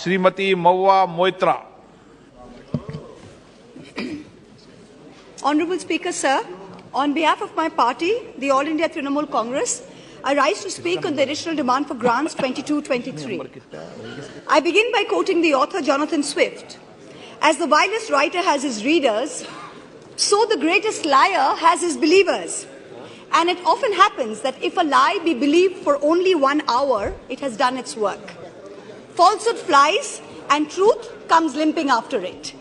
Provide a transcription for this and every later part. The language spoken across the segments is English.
Srimati Mahua Moitra. Honourable Speaker, sir, on behalf of my party, the All India Trinamool Congress, I rise to speak on the additional demand for grants 22-23. I begin by quoting the author Jonathan Swift. As the vilest writer has his readers, so the greatest liar has his believers. And it often happens that if a lie be believed for only 1 hour, it has done its work. Falsehood flies and truth comes limping after it.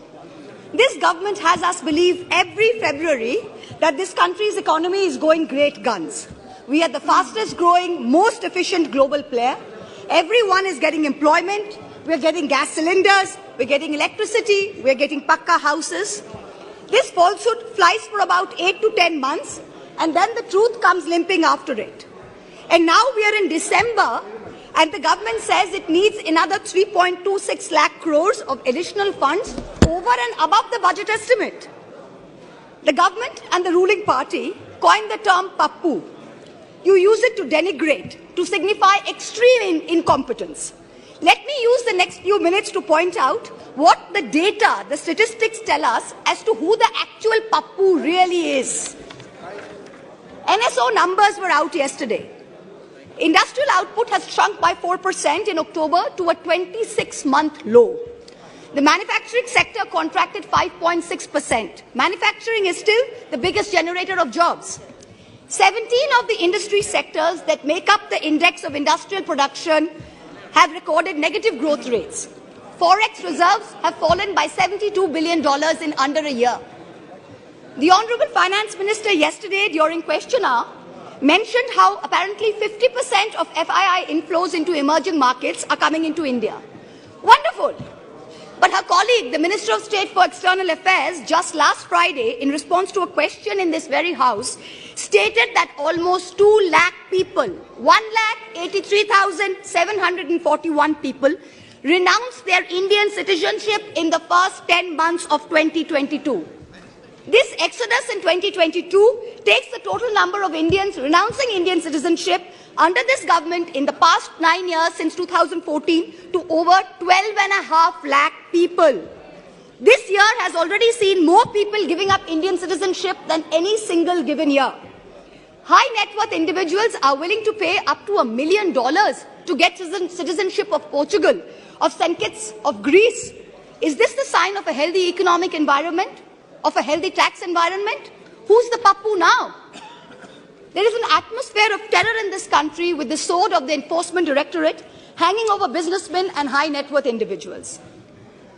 This government has us believe every February that this country's economy is going great guns. We are the fastest growing, most efficient global player. Everyone is getting employment. We're getting gas cylinders. We're getting electricity. We're getting pakka houses. This falsehood flies for about 8 to 10 months, and then the truth comes limping after it. And now we are in December, and the government says it needs another 3.26 lakh crores of additional funds over and above the budget estimate. The government and the ruling party coined the term pappu. You use it to denigrate, to signify extreme incompetence. Let me use the next few minutes to point out what the data, the statistics tell us as to who the actual pappu really is. NSO numbers were out yesterday. Industrial output has shrunk by 4% in October to a 26-month low. The manufacturing sector contracted 5.6%. Manufacturing is still the biggest generator of jobs. 17 of the industry sectors that make up the index of industrial production have recorded negative growth rates. Forex reserves have fallen by $72 billion in under a year. The Honourable Finance Minister yesterday during question hour mentioned how apparently 50% of FII inflows into emerging markets are coming into India. Wonderful. But her colleague, the Minister of State for External Affairs, just last Friday, in response to a question in this very House, stated that almost 2 lakh people, 1,83,741 people, renounced their Indian citizenship in the first 10 months of 2022. This exodus in 2022 takes the total number of Indians renouncing Indian citizenship under this government in the past 9 years since 2014 to over 12.5 lakh people. This year has already seen more people giving up Indian citizenship than any single given year. High net worth individuals are willing to pay up to $1 million to get citizenship of Portugal, of St. Kitts, of Greece. Is this the sign of a healthy economic environment? Of a healthy tax environment? Who's the pappu now? There is an atmosphere of terror in this country with the sword of the Enforcement Directorate hanging over businessmen and high net worth individuals.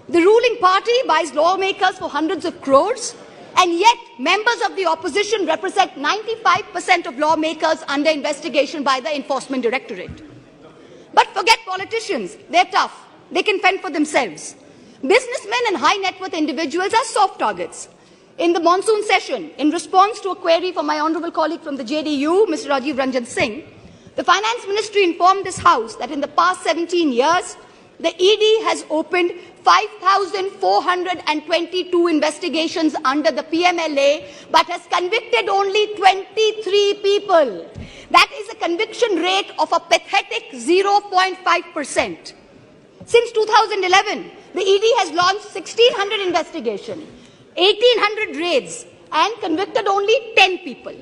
The ruling party buys lawmakers for hundreds of crores, and yet members of the opposition represent 95% of lawmakers under investigation by the Enforcement Directorate. But forget politicians. They're tough. They can fend for themselves. Businessmen and high net worth individuals are soft targets. In the monsoon session, in response to a query from my honourable colleague from the JDU, Mr. Rajiv Ranjan Singh, the Finance Ministry informed this House that in the past 17 years, the ED has opened 5,422 investigations under the PMLA, but has convicted only 23 people. That is a conviction rate of a pathetic 0.5%. Since 2011, the ED has launched 1,600 investigations, 1,800 raids, and convicted only 10 people.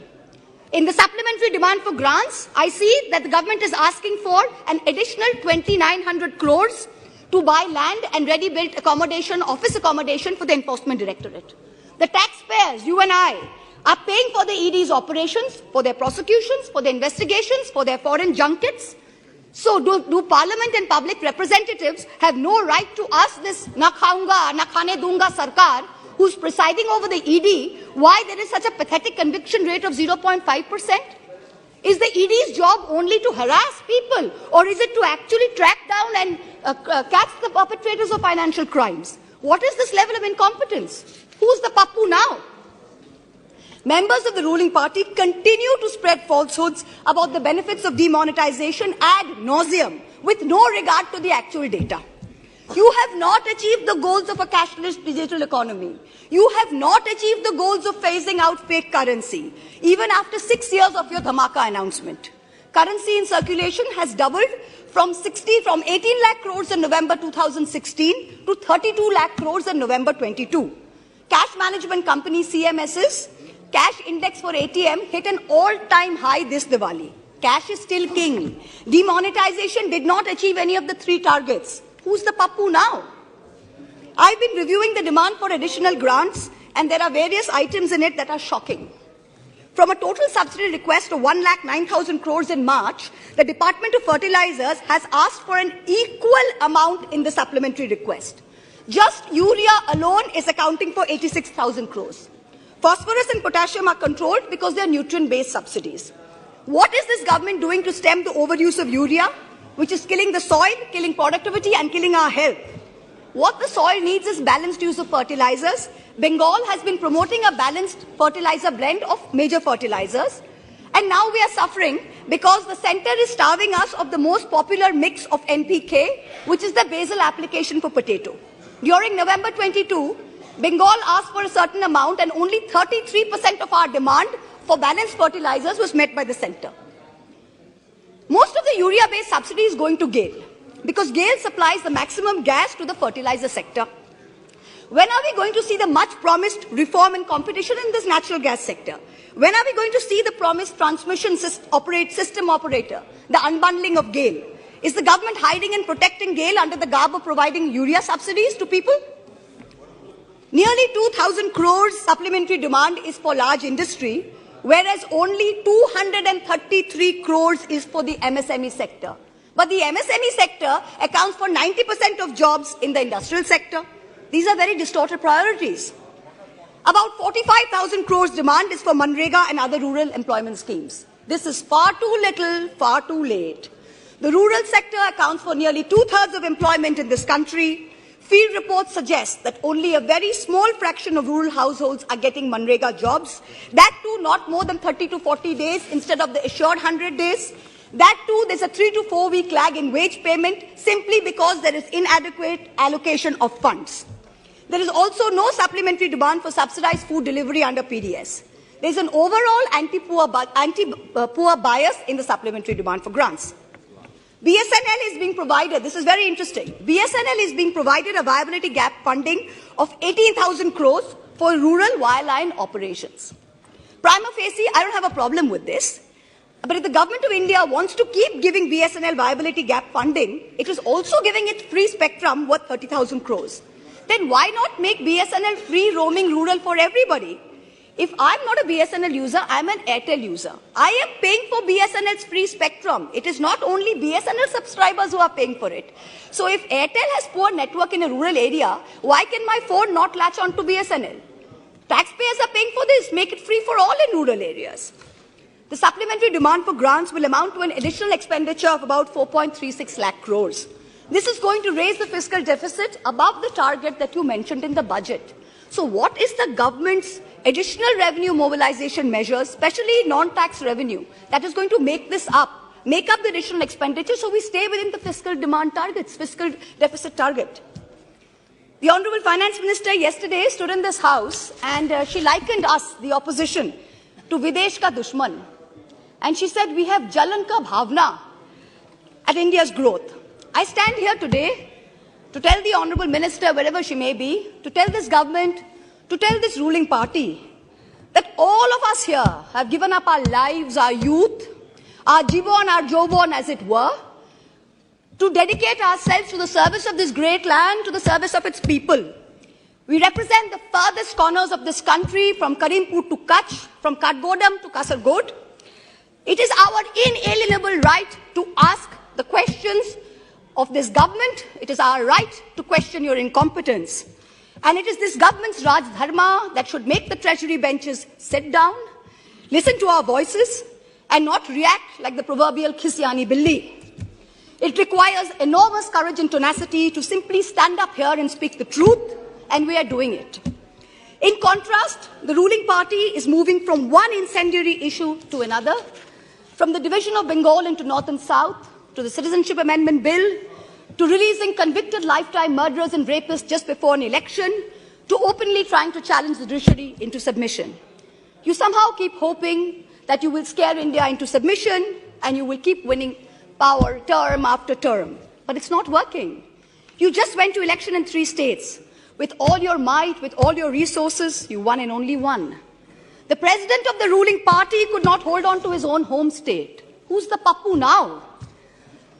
In the supplementary demand for grants, I see that the government is asking for an additional 2,900 crores to buy land and ready-built accommodation, office accommodation for the Enforcement Directorate. The taxpayers, you and I, are paying for the ED's operations, for their prosecutions, for their investigations, for their foreign junkets. So do Parliament and public representatives have no right to ask this na khaunga, na khane dunga sarkar, who's presiding over the ED, why there is such a pathetic conviction rate of 0.5%? Is the ED's job only to harass people, or is it to actually track down and catch the perpetrators of financial crimes? What is this level of incompetence? Who's the pappu now? Members of the ruling party continue to spread falsehoods about the benefits of demonetization ad nauseum, with no regard to the actual data. You have not achieved the goals of a cashless digital economy. You have not achieved the goals of phasing out fake currency, even after 6 years of your dhamaka announcement. Currency in circulation has doubled from 18 lakh crores in November 2016 to 32 lakh crores in November 22. Cash management company CMS's cash index for ATM hit an all-time high this Diwali. Cash is still king. Demonetization did not achieve any of the 3 targets. Who's the pappu now? I've been reviewing the demand for additional grants, and there are various items in it that are shocking. From a total subsidy request of 1,09,000 crores in March, the Department of Fertilizers has asked for an equal amount in the supplementary request. Just urea alone is accounting for 86,000 crores. Phosphorus and potassium are controlled because they are nutrient-based subsidies. What is this government doing to stem the overuse of urea, which is killing the soil, killing productivity, and killing our health? What the soil needs is balanced use of fertilizers. Bengal has been promoting a balanced fertilizer blend of major fertilizers. And now we are suffering because the center is starving us of the most popular mix of NPK, which is the basal application for potato. During November 22, Bengal asked for a certain amount, and only 33% of our demand for balanced fertilizers was met by the center. Most of the urea-based subsidy is going to GAIL, because GAIL supplies the maximum gas to the fertilizer sector. When are we going to see the much promised reform and competition in this natural gas sector? When are we going to see the promised transmission system operator, the unbundling of GAIL? Is the government hiding and protecting GAIL under the garb of providing urea subsidies to people? Nearly 2,000 crores supplementary demand is for large industry, whereas only 233 crores is for the MSME sector. But the MSME sector accounts for 90% of jobs in the industrial sector. These are very distorted priorities. About 45,000 crores demand is for Manrega and other rural employment schemes. This is far too little, far too late. The rural sector accounts for nearly 2/3 of employment in this country. Field reports suggest that only a very small fraction of rural households are getting Manrega jobs. That too not more than 30 to 40 days instead of the assured 100 days. That too, there's a 3 to 4 week lag in wage payment simply because there is inadequate allocation of funds. There is also no supplementary demand for subsidized food delivery under PDS. There's an overall anti-poor bias in the supplementary demand for grants. BSNL is being provided, this is very interesting, BSNL is being provided a viability gap funding of 18,000 crores for rural wireline operations. Prima facie, I don't have a problem with this. But if the government of India wants to keep giving BSNL viability gap funding, it is also giving it free spectrum worth 30,000 crores. Then why not make BSNL free roaming rural for everybody? If I'm not a BSNL user, I'm an Airtel user. I am paying for BSNL's free spectrum. It is not only BSNL subscribers who are paying for it. So if Airtel has poor network in a rural area, why can my phone not latch on to BSNL? Taxpayers are paying for this. Make it free for all in rural areas. The supplementary demand for grants will amount to an additional expenditure of about 4.36 lakh crores. This is going to raise the fiscal deficit above the target that you mentioned in the budget. So what is the government's additional revenue mobilization measures, especially non-tax revenue, that is going to make this up, make up the additional expenditure so we stay within the fiscal demand targets, fiscal deficit target? The Honorable Finance Minister yesterday stood in this house and she likened us, the opposition, to Videsh ka Dushman. And she said, we have Jalan ka Bhavna at India's growth. I stand here today to tell the Honorable Minister, wherever she may be, to tell this government, to tell this ruling party, that all of us here have given up our lives, our youth, our jibon, our jobon, as it were, to dedicate ourselves to the service of this great land, to the service of its people. We represent the farthest corners of this country, from Karimpur to Kutch, from Katgodam to Kasargod. It is our inalienable right to ask the questions of this government. It is our right to question your incompetence. And it is this government's Raj Dharma that should make the treasury benches sit down, listen to our voices, and not react like the proverbial Khisyani Billi. It requires enormous courage and tenacity to simply stand up here and speak the truth, and we are doing it. In contrast, the ruling party is moving from one incendiary issue to another, from the division of Bengal into North and South, to the Citizenship Amendment Bill, to releasing convicted lifetime murderers and rapists just before an election, to openly trying to challenge the judiciary into submission. You somehow keep hoping that you will scare India into submission, and you will keep winning power term after term. But it's not working. You just went to election in 3 states. With all your might, with all your resources, you won in only 1. The president of the ruling party could not hold on to his own home state. Who's the pappu now?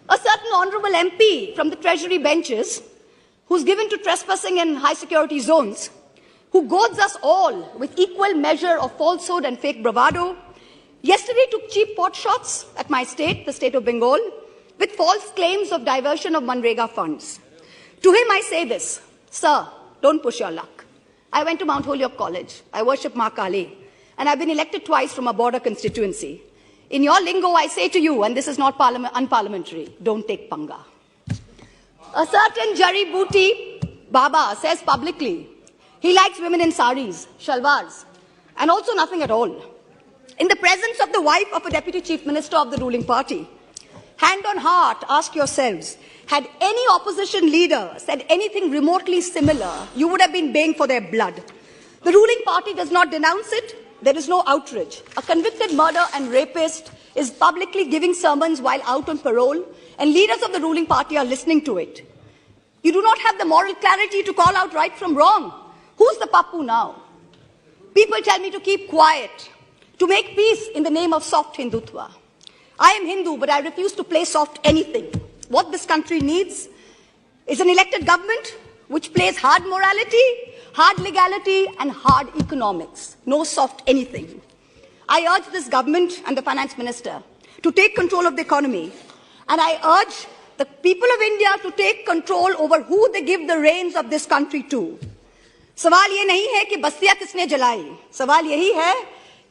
A certain honorable MP from the treasury benches, who's given to trespassing in high security zones, who goads us all with equal measure of falsehood and fake bravado, yesterday took cheap pot shots at my state, the state of Bengal, with false claims of diversion of Manrega funds. To him I say this, sir, don't push your luck. I went to Mount Holyoke College. I worship Ma Kali. And I've been elected twice from a border constituency. In your lingo, I say to you, and this is not unparliamentary, don't take panga. A certain Jari Booty Baba says publicly, he likes women in saris, shalwars, and also nothing at all. In the presence of the wife of a deputy chief minister of the ruling party, hand on heart, ask yourselves, had any opposition leader said anything remotely similar, you would have been baying for their blood. The ruling party does not denounce it. There is no outrage. A convicted murderer and rapist is publicly giving sermons while out on parole, and leaders of the ruling party are listening to it. You do not have the moral clarity to call out right from wrong. Who's the pappu now? People tell me to keep quiet, to make peace in the name of soft Hindutva. I am Hindu, but I refuse to play soft anything. What this country needs is an elected government which plays hard morality, hard legality, and hard economics. No soft anything. I urge this government and the finance minister to take control of the economy. And I urge the people of India to take control over who they give the reins of this country to. सवाल ये नहीं है कि बस्तियां किसने जलाई. सवाल यही है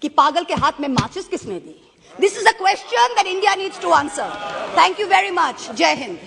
कि पागल के हाथ में माचिस किसने दी. This is a question that India needs to answer. Thank you very much. Jai Hind.